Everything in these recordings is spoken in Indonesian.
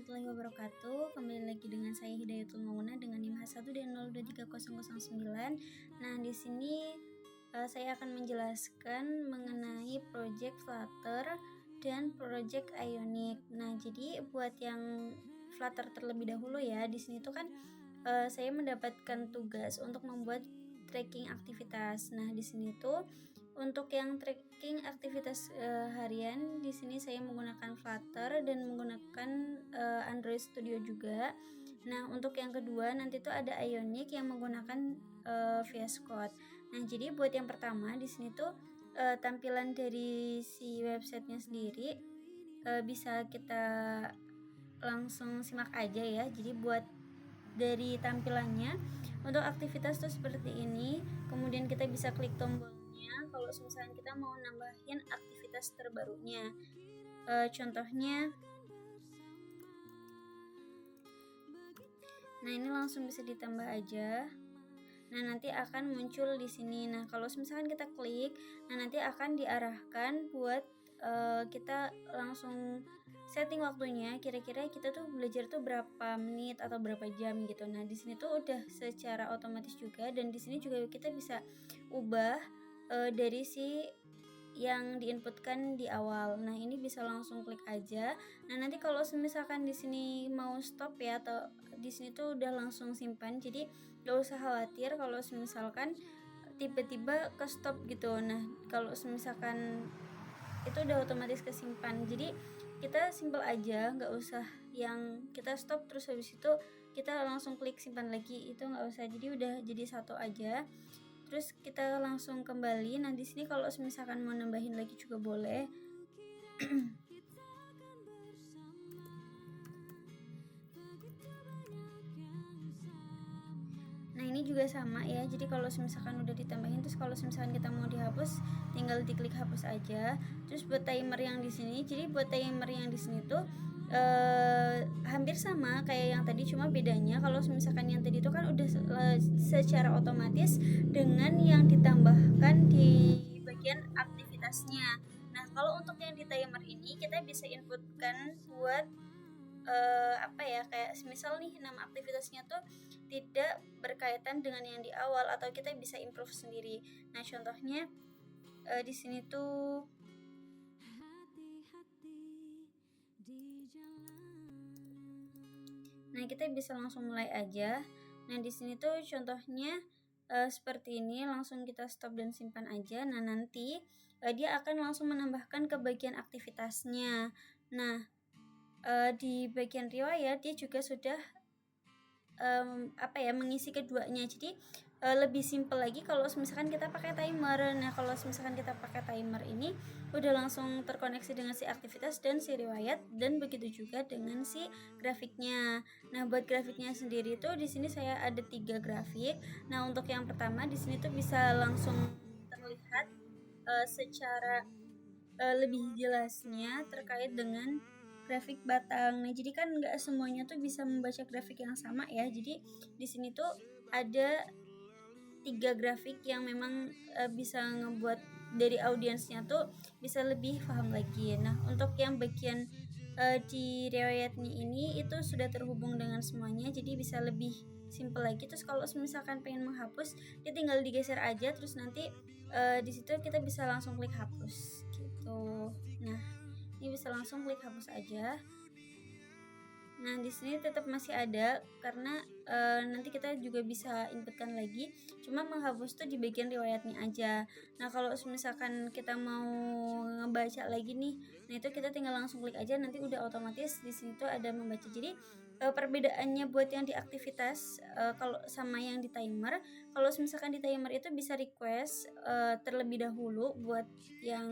warahmatullahi wabarakatuh. Kembali lagi dengan saya Hidayatul Mauna dengan NIM H1 dan 023009. Nah, di sini saya akan menjelaskan mengenai project Flutter dan project Ionic. Nah, jadi buat yang Flutter terlebih dahulu ya, di sini tuh kan saya mendapatkan tugas untuk membuat tracking aktivitas. Nah, di sini tuh untuk yang tracking aktivitas harian, di sini saya menggunakan Flutter dan menggunakan Android Studio juga. Nah, untuk yang kedua nanti tuh ada Ionic yang menggunakan VS Code. Nah, jadi buat yang pertama di sini tuh tampilan dari si websitenya sendiri bisa kita langsung simak aja ya. Jadi buat dari tampilannya untuk aktivitas tuh seperti ini. Kemudian kita bisa klik tombolnya kalau misalnya kita mau nambahin aktivitas terbarunya. Contohnya, nah ini langsung bisa ditambah aja. Nah, nanti akan muncul di sini. Nah, kalau misalkan kita klik, nah nanti akan diarahkan buat kita langsung setting waktunya. Kira-kira kita tuh belajar tuh berapa menit atau berapa jam gitu. Nah, di sini tuh udah secara otomatis juga, dan di sini juga kita bisa ubah dari si yang diinputkan di awal. Nah, ini bisa langsung klik aja. Nah, nanti kalau misalkan di sini mau stop ya, atau di sini tuh udah langsung simpan. Jadi gak usah khawatir kalau misalkan tiba-tiba ke stop gitu. Nah, kalau misalkan itu udah otomatis kesimpan. Jadi kita simple aja, nggak usah yang kita stop terus habis itu kita langsung klik simpan lagi, itu nggak usah. Jadi udah jadi satu aja. Terus kita langsung kembali. Nah, di sini kalau misalkan mau nambahin lagi juga boleh. Nah, ini juga sama ya. Jadi kalau misalkan udah ditambahin, terus kalau misalkan kita mau dihapus, tinggal diklik hapus aja. Terus buat timer yang di sini, jadi buat timer yang di sini tuh hampir sama kayak yang tadi, cuma bedanya kalau misalkan yang tadi itu kan udah secara otomatis dengan yang ditambahkan di bagian aktivitasnya. Nah, kalau untuk yang di timer ini kita bisa inputkan buat kayak misal nih nama aktivitasnya tuh tidak berkaitan dengan yang di awal, atau kita bisa improve sendiri. Nah, contohnya di sini tuh nah, kita bisa langsung mulai aja. Nah, di sini tuh contohnya seperti ini, langsung kita stop dan simpan aja. Nah, nanti dia akan langsung menambahkan ke bagian aktivitasnya. Nah, di bagian riwayat dia juga sudah mengisi keduanya. Jadi lebih simpel lagi kalau misalkan kita pakai timer. Nah, kalau misalkan kita pakai timer ini udah langsung terkoneksi dengan si aktivitas dan si riwayat, dan begitu juga dengan si grafiknya. Nah, buat grafiknya sendiri tuh di sini saya ada 3 grafik. Nah, untuk yang pertama di sini tuh bisa langsung terlihat secara lebih jelasnya terkait dengan grafik batang. Nah, jadi kan nggak semuanya tuh bisa membaca grafik yang sama ya. Jadi di sini tuh ada 3 grafik yang memang bisa ngebuat dari audiensnya tuh bisa lebih paham lagi. Nah, untuk yang bagian di riwayatnya ini itu sudah terhubung dengan semuanya, jadi bisa lebih simple lagi. Terus kalau misalkan pengen menghapus, dia tinggal digeser aja, terus nanti di situ kita bisa langsung klik hapus gitu. Nah, ini bisa langsung klik hapus aja. Nah, di sini tetap masih ada karena nanti kita juga bisa inputkan lagi. Cuma menghapus tuh di bagian riwayatnya aja. Nah, kalau misalkan kita mau ngebaca lagi nih, nah itu kita tinggal langsung klik aja, nanti udah otomatis di sini tuh ada membaca. Jadi perbedaannya buat yang di aktivitas kalau sama yang di timer, kalau misalkan di timer itu bisa request terlebih dahulu buat yang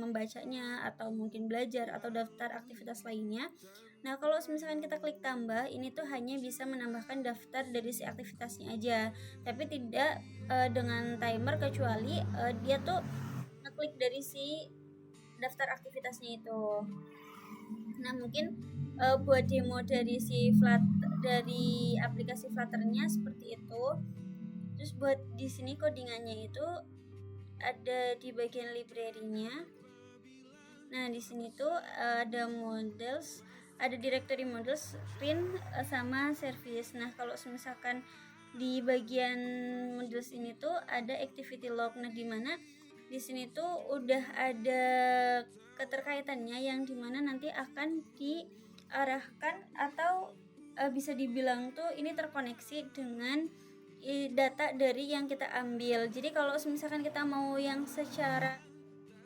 membacanya atau mungkin belajar atau daftar aktivitas lainnya. Nah, kalau misalkan kita klik tambah, ini tuh hanya bisa menambahkan daftar dari si aktivitasnya aja, tapi tidak dengan timer, kecuali dia tuh ngeklik dari si daftar aktivitasnya itu. Nah, mungkin buat demo dari dari aplikasi Flutternya seperti itu. Terus buat di sini codingannya itu ada di bagian library-nya. Nah, di sini tuh ada models, ada directory model, screen, sama service. Nah, kalau misalkan di bagian models ini tuh ada activity log. Nah, dimana di sini tuh udah ada keterkaitannya yang dimana nanti akan diarahkan atau bisa dibilang tuh ini terkoneksi dengan data dari yang kita ambil. Jadi kalau misalkan kita mau yang secara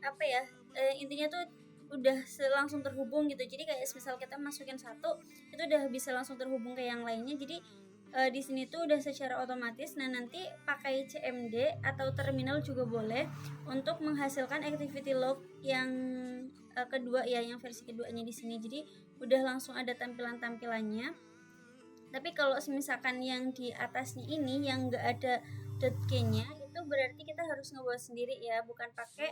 apa ya, intinya tuh udah langsung terhubung gitu. Jadi kayak misal kita masukin satu itu udah bisa langsung terhubung ke yang lainnya. Jadi di sini tuh udah secara otomatis. Nah, nanti pakai CMD atau terminal juga boleh untuk menghasilkan activity log yang kedua ya, yang versi keduanya di sini. Jadi udah langsung ada tampilannya. Tapi kalau misalkan yang di atasnya ini yang enggak ada .k-nya, itu berarti kita harus ngebuat sendiri ya, bukan pakai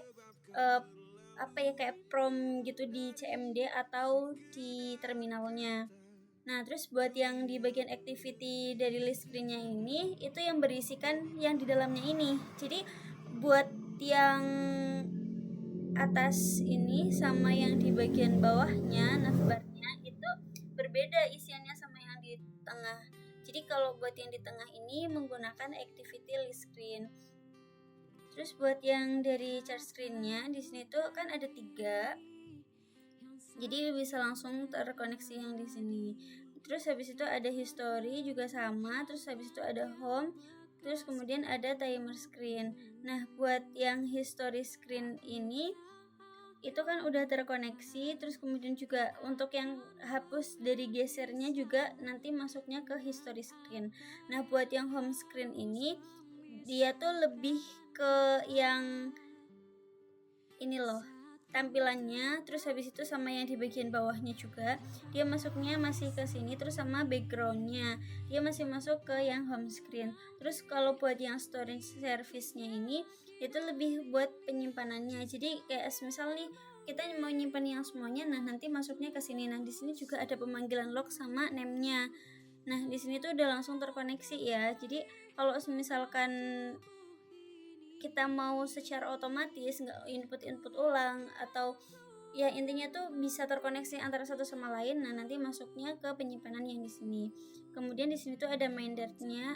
apa ya, kayak prompt gitu di CMD atau di terminalnya. Nah, terus buat yang di bagian activity dari list screen-nya ini, itu yang berisikan yang di dalamnya ini. Jadi buat yang atas ini sama yang di bagian bawahnya, navbarnya itu berbeda isiannya sama yang di tengah. Jadi kalau buat yang di tengah ini menggunakan activity list screen. Terus buat yang dari chart screen-nya di sini tuh kan ada 3. Jadi bisa langsung terkoneksi yang di sini. Terus habis itu ada history juga sama, terus habis itu ada home, terus kemudian ada timer screen. Nah, buat yang history screen ini itu kan udah terkoneksi, terus kemudian juga untuk yang hapus dari gesernya juga nanti masuknya ke history screen. Nah, buat yang home screen ini dia tuh lebih ke yang ini loh, tampilannya, terus habis itu sama yang di bagian bawahnya juga dia masuknya masih ke sini, terus sama backgroundnya dia masih masuk ke yang home screen. Terus kalau buat yang storage service-nya ini itu lebih buat penyimpanannya. Jadi kayak misal nih kita mau nyimpan yang semuanya, nah nanti masuknya ke sini. Nah, di sini juga ada pemanggilan log sama name-nya. Nah, di sini tuh udah langsung terkoneksi ya. Jadi kalau misalkan kita mau secara otomatis nggak input ulang atau ya intinya tuh bisa terkoneksi antara satu sama lain. Nah, nanti masuknya ke penyimpanan yang di sini. Kemudian di sini tuh ada main dartnya.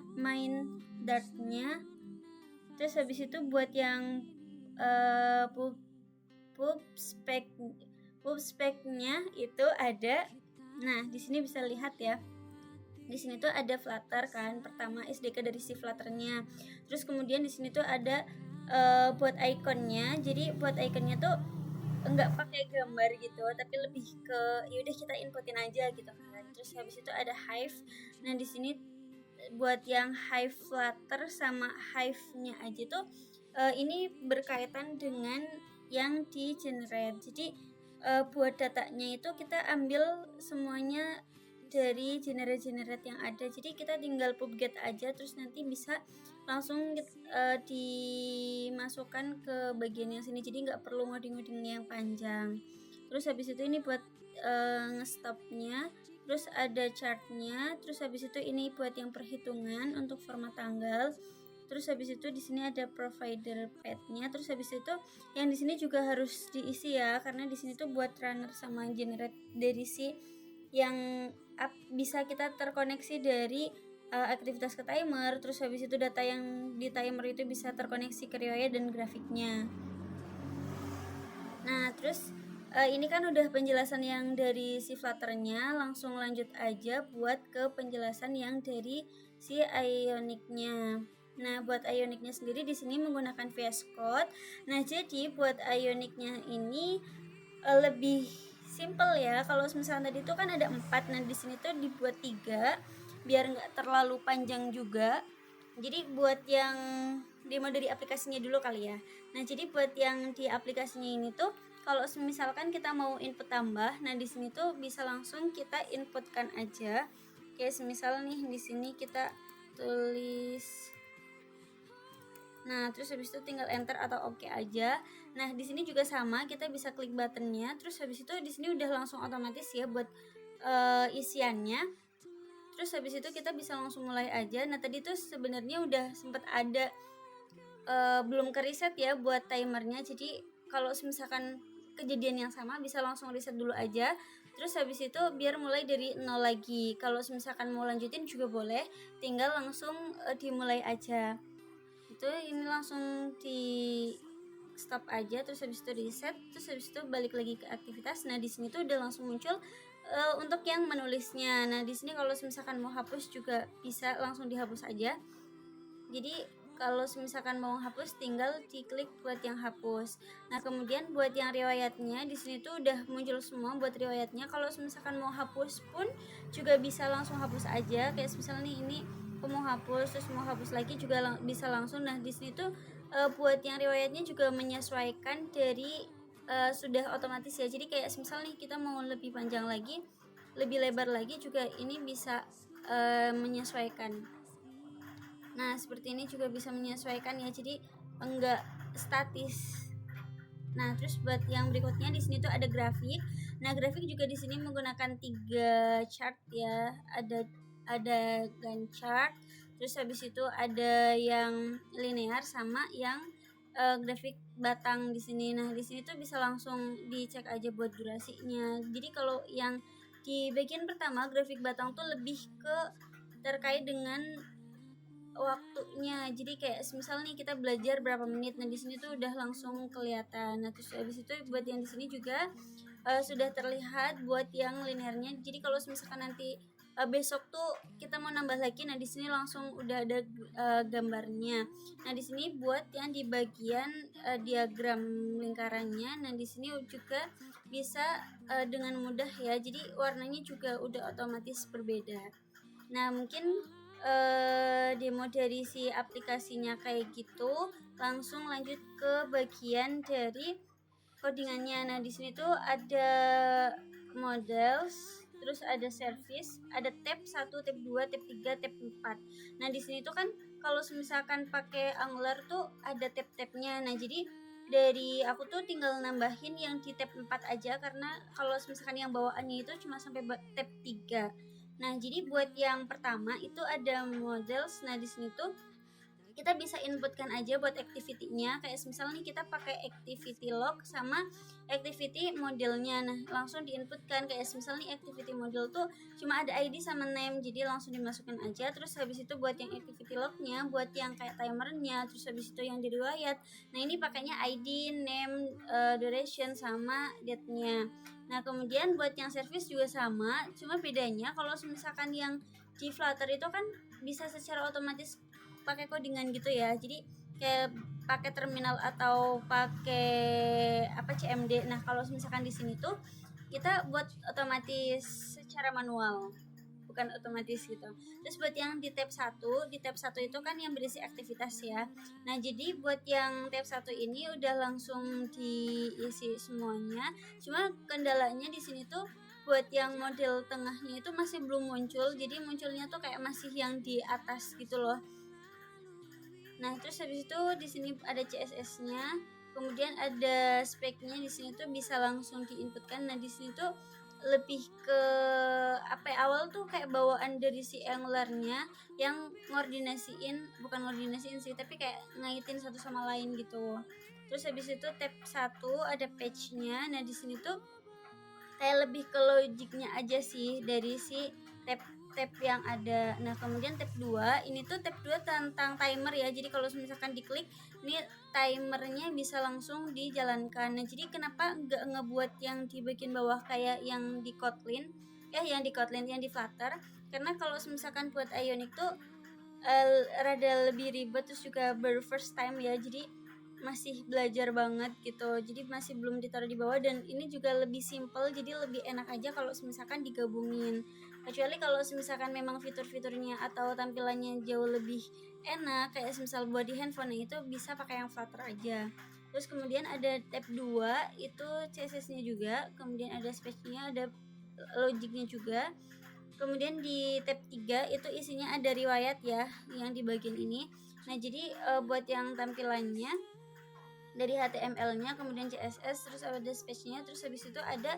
Terus habis itu buat yang pub spec-nya itu ada. Nah, di sini bisa lihat ya. Di sini tuh ada Flutter kan, pertama SDK dari si Flutter-nya. Terus kemudian di sini tuh ada buat ikonnya. Jadi buat ikonnya tuh enggak pakai gambar gitu, tapi lebih ke yaudah kita inputin aja gitu kan. Terus habis itu ada Hive. Nah, di sini buat yang Hive Flutter sama Hive-nya aja tuh ini berkaitan dengan yang di generate. Jadi buat datanya itu kita ambil semuanya dari generate yang ada. Jadi kita tinggal pubget aja, terus nanti bisa langsung dimasukkan ke bagian yang sini. Jadi nggak perlu ngoding yang panjang. Terus habis itu ini buat ngestopnya, terus ada chartnya, terus habis itu ini buat yang perhitungan untuk format tanggal. Terus habis itu di sini ada provider path-nya. Terus habis itu yang di sini juga harus diisi ya, karena di sini tuh buat runner sama generate dari si yang bisa kita terkoneksi dari aktivitas ke timer. Terus habis itu data yang di timer itu bisa terkoneksi ke riwayat dan grafiknya. Nah, terus ini kan udah penjelasan yang dari si Flutter-nya. Langsung lanjut aja buat ke penjelasan yang dari si Ionic-nya. Nah, buat Ionic-nya sendiri di sini menggunakan VS Code. Nah, jadi buat Ionic-nya ini lebih simple ya. Kalau misalnya tadi itu kan ada 4, nah di sini tuh dibuat 3 biar nggak terlalu panjang juga. Jadi buat yang demo dari aplikasinya dulu kali ya. Nah, jadi buat yang di aplikasinya ini tuh kalau misalkan kita mau input tambah, nah di sini tuh bisa langsung kita inputkan aja. Kayak misal nih di sini kita tulis. Nah, terus habis itu tinggal enter atau oke aja. Nah, di sini juga sama, kita bisa klik buttonnya. Terus habis itu di sini udah langsung otomatis ya buat isiannya. Terus habis itu kita bisa langsung mulai aja. Nah, tadi tuh sebenarnya udah sempat ada belum ke reset ya buat timernya. Jadi kalau misalkan kejadian yang sama bisa langsung reset dulu aja. Terus habis itu biar mulai dari nol lagi. Kalau misalkan mau lanjutin juga boleh, tinggal langsung dimulai aja. Itu ini langsung di stop aja, terus habis itu reset, terus habis itu balik lagi ke aktivitas. Nah di sini tuh udah langsung muncul untuk yang menulisnya. Nah di sini kalau misalkan mau hapus juga bisa langsung dihapus aja. Jadi kalau misalkan mau hapus tinggal diklik buat yang hapus. Nah kemudian buat yang riwayatnya di sini tuh udah muncul semua buat riwayatnya. Kalau misalkan mau hapus pun juga bisa langsung hapus aja. Kayak misalnya ini aku mau hapus terus mau hapus lagi juga bisa langsung. Nah di sini tuh buat yang riwayatnya juga menyesuaikan dari sudah otomatis ya. Jadi kayak misalnya nih kita mau lebih panjang lagi, lebih lebar lagi juga ini bisa menyesuaikan. Nah, seperti ini juga bisa menyesuaikan ya. Jadi enggak statis. Nah, terus buat yang berikutnya di sini tuh ada grafik. Nah, grafik juga di sini menggunakan 3 chart ya. Ada Gantt chart, terus habis itu ada yang linear sama yang grafik batang di sini. Nah, di sini tuh bisa langsung dicek aja buat durasinya. Jadi kalau yang di bagian pertama grafik batang tuh lebih ke terkait dengan waktunya. Jadi kayak misal nih kita belajar berapa menit, nah di sini tuh udah langsung kelihatan. Nah terus habis itu buat yang di sini juga sudah terlihat buat yang linearnya. Jadi kalau misalkan nanti besok tuh kita mau nambah lagi, nah di sini langsung udah ada gambarnya. Nah di sini buat yang di bagian diagram lingkarannya, nah di sini juga bisa dengan mudah ya. Jadi warnanya juga udah otomatis berbeda. Nah mungkin demo dari si aplikasinya kayak gitu, langsung lanjut ke bagian dari codingannya. Nah di sini tuh ada models, terus ada service, ada tab 1, tab 2, tab 3, tab 4. Nah di sini tuh kan kalau misalkan pakai Angular tuh ada tab-tabnya. Nah jadi dari aku tuh tinggal nambahin yang di tab 4 aja, karena kalau misalkan yang bawaannya itu cuma sampai tab 3. Nah, jadi buat yang pertama itu ada models. Nah, di sini tuh kita bisa inputkan aja buat activity-nya. Kayak misalnya nih kita pakai activity log sama activity modelnya. Nah, langsung diinputkan. Kayak misalnya nih activity model tuh cuma ada ID sama name, jadi langsung dimasukkan aja. Terus habis itu buat yang activity lognya, buat yang kayak timernya, terus habis itu yang di riwayat. Nah, ini pakainya ID, name, duration sama date-nya. Nah, kemudian buat yang service juga sama, cuma bedanya kalau misalkan yang di Flutter itu kan bisa secara otomatis pakai codingan gitu ya. Jadi kayak pakai terminal atau pakai CMD. Nah, kalau misalkan di sini tuh kita buat otomatis secara manual, bukan otomatis gitu. Terus buat yang di tab 1 itu kan yang berisi aktivitas ya. Nah, jadi buat yang tab 1 ini udah langsung diisi semuanya. Cuma kendalanya di sini tuh buat yang model tengahnya itu masih belum muncul. Jadi munculnya tuh kayak masih yang di atas gitu loh. Nah, terus habis itu di sini ada CSS-nya, kemudian ada speknya. Di sini tuh bisa langsung diinputkan. Nah, di sini tuh lebih ke awal tuh kayak bawaan dari si Angular-nya yang bukan ngordinasiin sih, tapi kayak ngaitin satu sama lain gitu. Terus habis itu tab 1 ada page-nya. Nah, di sini tuh kayak lebih ke logiknya aja sih dari si tab yang ada. Nah, kemudian tab 2, ini tuh tab 2 tentang timer ya. Jadi kalau misalkan diklik, ini timernya bisa langsung dijalankan. Nah, jadi kenapa nggak ngebuat yang di bagian bawah kayak yang di Kotlin? Yang di Kotlin, yang di Flutter. Karena kalau misalkan buat Ionic tuh rada lebih ribet, terus juga baru first time ya. Jadi masih belajar banget gitu, jadi masih belum ditaruh di bawah. Dan ini juga lebih simple, jadi lebih enak aja kalau misalkan digabungin. Kecuali kalau misalkan memang fitur-fiturnya atau tampilannya jauh lebih enak, kayak misal buat di handphone, itu bisa pakai yang Flutter aja. Terus kemudian ada tab 2 itu CSS-nya juga, kemudian ada space-nya, ada logiknya juga. Kemudian di tab 3 itu isinya ada riwayat ya, yang di bagian ini. Nah, jadi buat yang tampilannya dari HTML-nya, kemudian CSS, terus ada space-nya, terus habis itu ada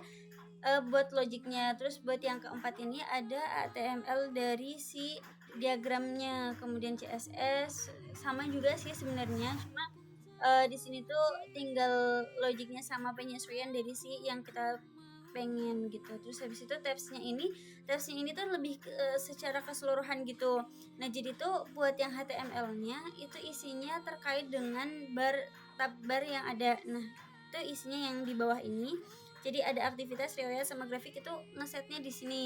buat logiknya. Terus buat yang keempat ini ada HTML dari si diagramnya, kemudian CSS sama juga sih sebenarnya, cuma di sini tuh tinggal logiknya sama penyesuaian dari si yang kita pengen gitu. Terus habis itu tapsnya ini tuh lebih secara keseluruhan gitu. Nah jadi tuh buat yang HTML-nya itu isinya terkait dengan tab bar yang ada. Nah itu isinya yang di bawah ini. Jadi ada aktivitas, riwayat, sama grafik itu ngesetnya di sini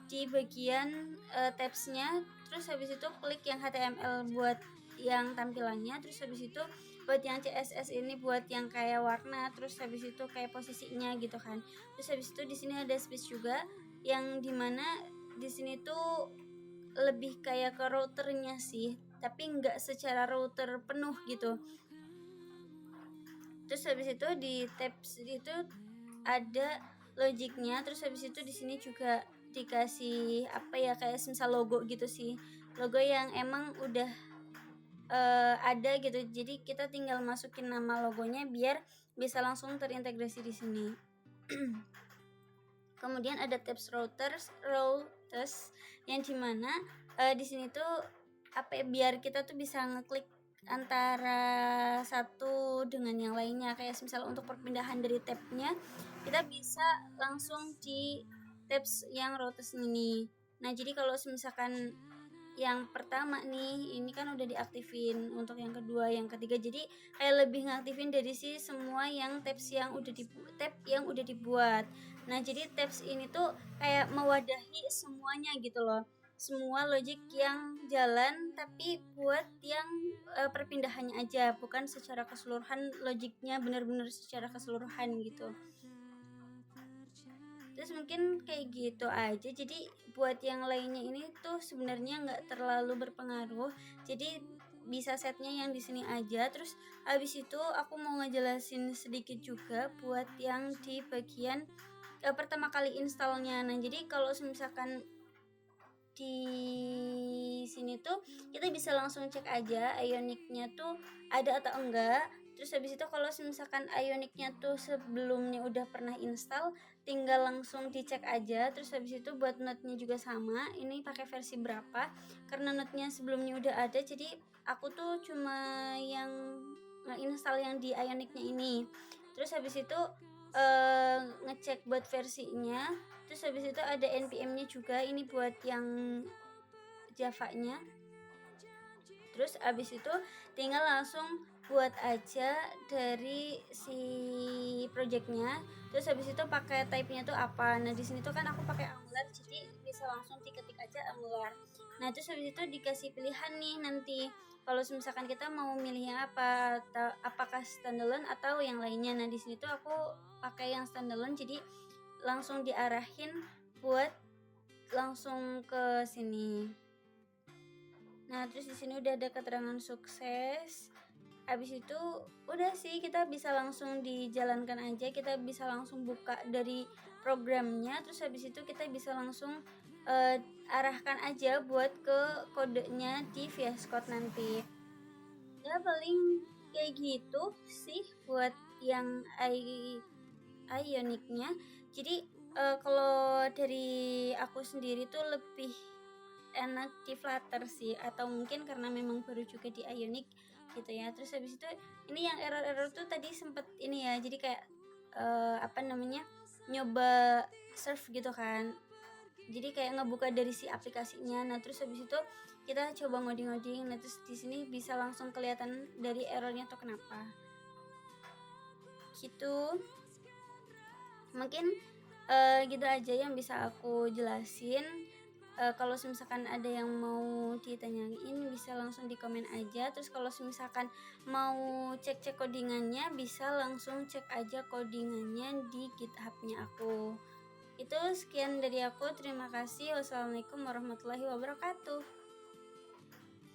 di bagian tabsnya. Terus habis itu klik yang HTML buat yang tampilannya, terus habis itu buat yang CSS ini buat yang kayak warna, terus habis itu kayak posisinya gitu kan. Terus habis itu di sini ada space juga yang dimana di sini tuh lebih kayak ke routernya sih, tapi nggak secara router penuh gitu. Terus habis itu di tabs itu ada logiknya. Terus habis itu di sini juga dikasih apa ya, kayak misal logo gitu sih, logo yang emang udah ada gitu. Jadi kita tinggal masukin nama logonya biar bisa langsung terintegrasi di sini. Kemudian ada tabs routers yang dimana di sini tuh apa ya, biar kita tuh bisa ngeklik antara satu dengan yang lainnya. Kayak misal untuk perpindahan dari tabnya kita bisa langsung di tabs yang routers ini. Nah jadi kalau misalkan yang pertama nih ini kan udah diaktifin, untuk yang kedua yang ketiga jadi kayak lebih ngaktifin dari si semua yang tabs yang udah dibuat. Nah jadi tabs ini tuh kayak mewadahi semuanya gitu loh, semua logic yang jalan, tapi buat yang perpindahannya aja, bukan secara keseluruhan logiknya bener-bener secara keseluruhan gitu. Terus mungkin kayak gitu aja. Jadi buat yang lainnya ini tuh sebenarnya nggak terlalu berpengaruh, jadi bisa setnya yang di sini aja. Terus habis itu aku mau ngejelasin sedikit juga buat yang di bagian pertama kali installnya. Nah jadi kalau misalkan di sini tuh kita bisa langsung cek aja Ionic-nya tuh ada atau enggak. Terus habis itu kalau misalkan Ionic-nya tuh sebelumnya udah pernah install, tinggal langsung dicek aja. Terus habis itu buat node-nya juga sama, ini pakai versi berapa, karena node-nya sebelumnya udah ada, jadi aku tuh cuma yang install yang di Ionic-nya ini. Terus habis itu ngecek buat versinya. Terus habis itu ada npm-nya juga, ini buat yang Java-nya. Terus habis itu tinggal langsung buat aja dari si projectnya. Terus habis itu pakai type-nya tuh apa. Nah di sini tuh kan aku pakai Angular, jadi bisa langsung diketik aja Angular. Nah terus habis itu dikasih pilihan nih nanti kalau misalkan kita mau milihnya apa, apakah standalone atau yang lainnya. Nah di sini tuh aku pakai yang standalone, jadi langsung diarahin buat langsung ke sini. Nah terus di sini udah ada keterangan sukses. Habis itu udah sih, kita bisa langsung dijalankan aja, kita bisa langsung buka dari programnya. Terus habis itu kita bisa langsung arahkan aja buat ke kodenya di VS Code nanti. Ya paling kayak gitu sih buat yang Ionic-nya. Jadi kalau dari aku sendiri tuh lebih enak di Flutter sih, atau mungkin karena memang baru juga di Ionic gitu ya. Terus habis itu ini yang error tuh tadi sempet ini ya, jadi kayak nyoba serve gitu kan, jadi kayak ngebuka dari si aplikasinya. Nah terus habis itu kita coba ngoding. Nah terus di sini bisa langsung kelihatan dari errornya tuh kenapa gitu. Mungkin gitu aja yang bisa aku jelasin. Kalau misalkan ada yang mau ditanyain bisa langsung di komen aja. Terus kalau misalkan mau cek codingannya bisa langsung cek aja codingannya di GitHub-nya aku. Itu sekian dari aku, terima kasih. Wassalamualaikum warahmatullahi wabarakatuh.